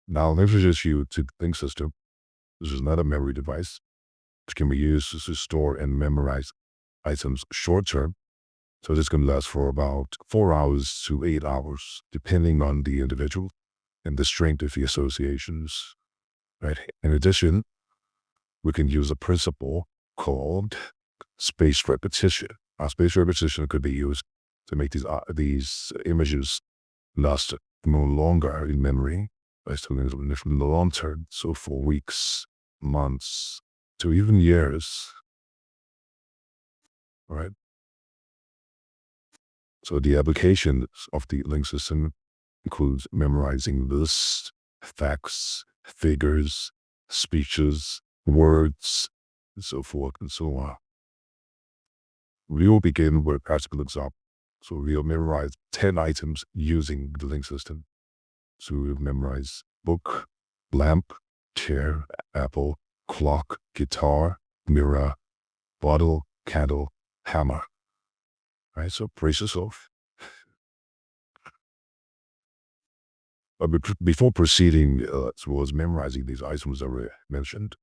Now, let's introduce you to the Link System. This is not a memory device, which can be used to store and memorize items short term. So this can last for about 4 hours to 8 hours, depending on the individual and the strength of the associations. Right. In addition, we can use a principle called spaced repetition. Spaced repetition could be used to make these images last more longer in memory by storing them in the long term, so for weeks, months, to even years. Right. So the applications of the link system includes memorizing lists, facts, figures, speeches, words, and so forth and so on. We will begin with a practical example. So we'll memorize 10 items using the link system. So we'll memorize book, lamp, chair, apple, clock, guitar, mirror, bottle, candle, hammer. Right? So brace yourself. But before proceeding towards memorizing these items that were mentioned,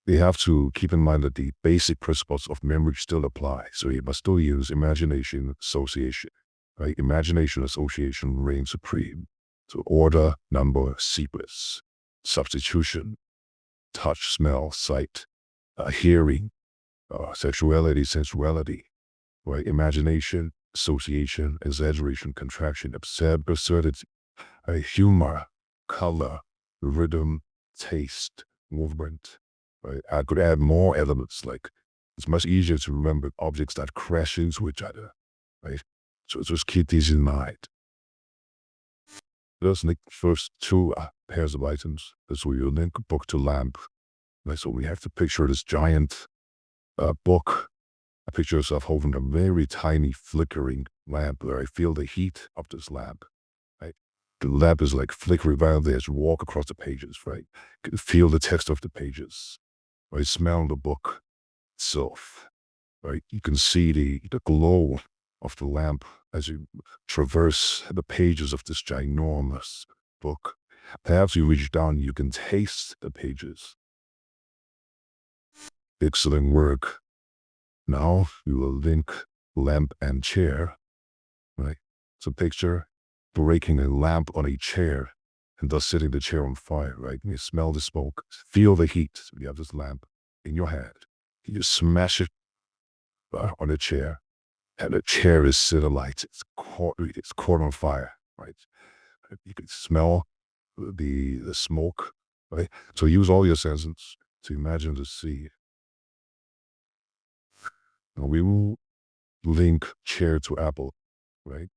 we have to keep in mind that the basic principles of memory still apply. So you must still use imagination association. Right? Imagination association reigns supreme. So order, number, sequence, substitution, touch, smell, sight, hearing, sexuality, sensuality, right? Imagination, association, exaggeration, contraction, absurdity, humor, color, rhythm, taste, movement. Right? I could add more elements like it's much easier to remember objects that crash into each other. Right? So just keep these in mind. Let's link first two pairs of items. This will link book to lamp. Right? So we have to picture this giant book. I picture yourself holding a very tiny flickering lamp where I feel the heat of this lamp. Right? The lamp is like flickering violently as you walk across the pages, right? You can feel the text of the pages, right? Smell the book itself, right? You can see the glow of the lamp as you traverse the pages of this ginormous book. Perhaps you reach down, you can taste the pages. Excellent work. Now we will link lamp and chair, right? So picture breaking a lamp on a chair and thus setting the chair on fire, right? You smell the smoke, feel the heat. So you have this lamp in your hand. You smash it on a chair, and the chair is set alight. It's caught on fire, right? You can smell the smoke, right? So use all your senses to imagine the sea. Now we will link chair to apple, right?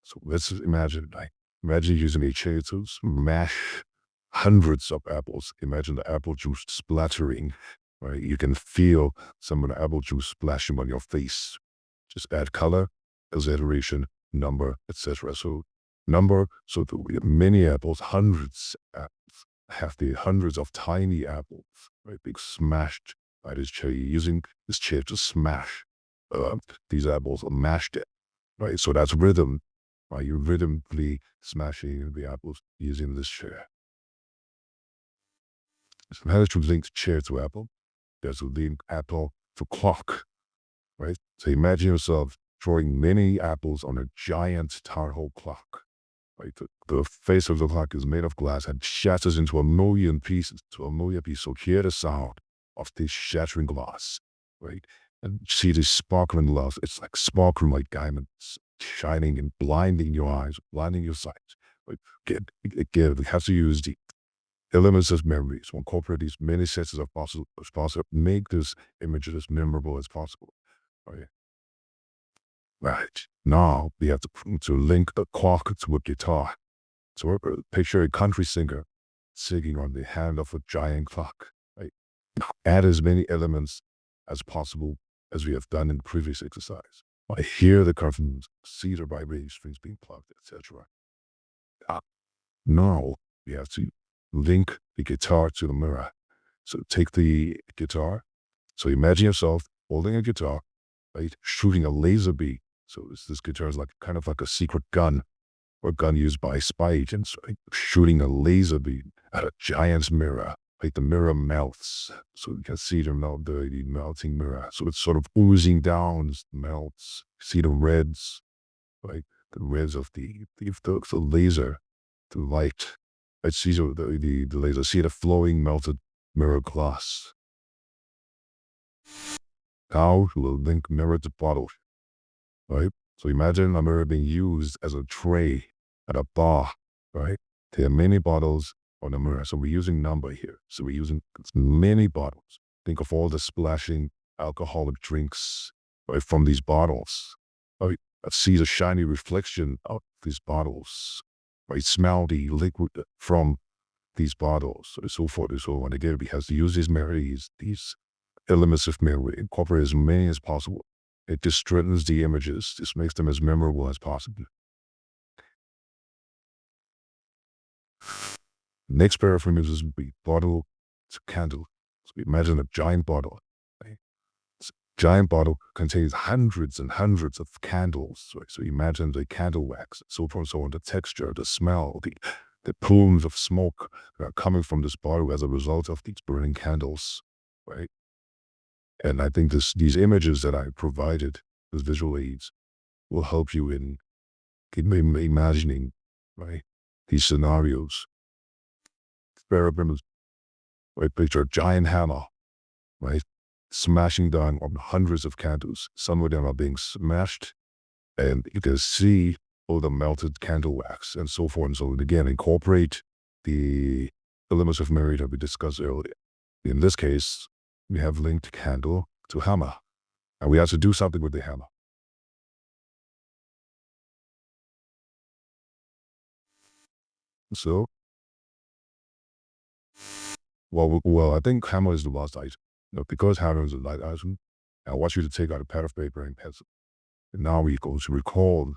So let's imagine, imagine using a chair to smash hundreds of apples. Imagine the apple juice splattering, right? You can feel some of the apple juice splashing on your face. Just add color, exaggeration, number, etc. So number, so that we have many apples, hundreds apples, have the hundreds of tiny apples, right? Being smashed by this chair. You're using this chair to smash these apples or mashed it, right? So that's rhythm, right? You're rhythmically smashing the apples using this chair. So how to link chair to apple? There's a link apple to clock, right? So imagine yourself throwing many apples on a giant tower hall clock. Right? The face of the clock is made of glass and shatters into a million pieces, So hear the sound of this shattering glass, right? And see this sparkling glass. It's like sparkling like diamonds, shining and blinding your eyes, blinding your sight. Right? Again, we have to use the elements of memory. So incorporate these many senses of as possible. Make this image as memorable as possible. Right? Right. Now we have to link the clock to a guitar. So picture a country singer singing on the hand of a giant clock. Right. Add as many elements as possible as we have done in the previous exercise. I hear the curtains, see the vibrating strings being plucked, etc. Now we have to link the guitar to the mirror. So take the guitar. So imagine yourself holding a guitar, right, shooting a laser beam. So this guitar is like kind of like a secret gun, or gun used by spy agents, right? Shooting a laser beam at a giant mirror. Like the mirror melts, so you can see the melting mirror. So it's sort of oozing down, melts. See the reds, like the reds of the laser, the light. I see the laser. See the flowing melted mirror glass. Now we'll link mirror to bottle, right? So imagine a mirror being used as a tray at a bar, right? There are many bottles on the mirror. So we're using number here. So we're using many bottles. Think of all the splashing alcoholic drinks, right, from these bottles. Right? I see the shiny reflection of these bottles. Right? Smell the liquid from these bottles, and so forth and so on. Again, we have to use these memories, these elements of memory, incorporate as many as possible. It just strengthens the images, just makes them as memorable as possible. Next pair of images would be bottle to candle. So imagine a giant bottle. Right? This giant bottle contains hundreds and hundreds of candles. Right? So imagine the candle wax, so forth and so on, the texture, the smell, the plumes of smoke that are coming from this bottle as a result of these burning candles. Right? And I think these images that I provided, those visual aids, will help you in imagining, right, these scenarios. Experiments, right? Picture a giant hammer, right, smashing down on hundreds of candles. Some of them are being smashed, and you can see all the melted candle wax and so forth and so on. Again, incorporate the elements of memory that we discussed earlier. In this case, we have linked candle to hammer, and we have to do something with the hammer. So, well, I think hammer is the last item. Because hammer is the last item, I want you to take out a pad of paper and pencil. And now we're going to recall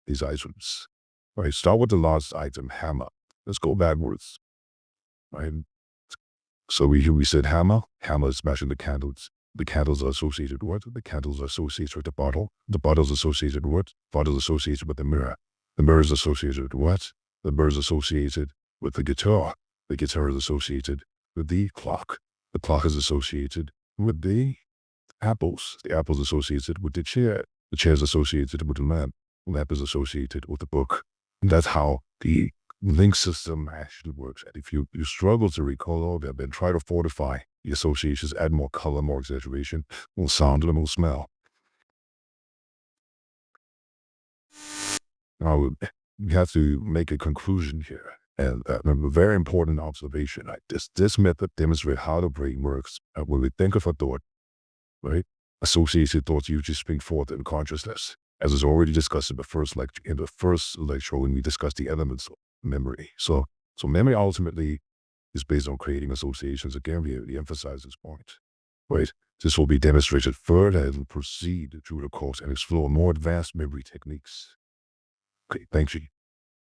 these items. All right, start with the last item, hammer. Let's go backwards. Right? So we said hammer. Hammer is smashing the candles. The candles are associated with what? The candles are associated with the bottle. The bottle's associated with what? Bottle's associated with the mirror. The mirror is associated with what? The mirror is associated with the guitar. The guitar is associated with the clock. The clock is associated with the apples. The apples associated with the chair. The chair is associated with the lamp. The lamp is associated with the book. And that's how the link system actually works. And if you struggle to recall all of that, then try to fortify the associations, add more color, more exaggeration, more sound, and more smell. Now, you have to make a conclusion here. And a very important observation. Like this method demonstrates how the brain works. When we think of a thought, right, associated thoughts usually spring forth in consciousness, as is already discussed in the first lecture. In the first lecture, when we discussed the elements of memory. So memory ultimately is based on creating associations. Again, we emphasize this point. Right. This will be demonstrated further as we proceed through the course and explore more advanced memory techniques. Okay, thank you.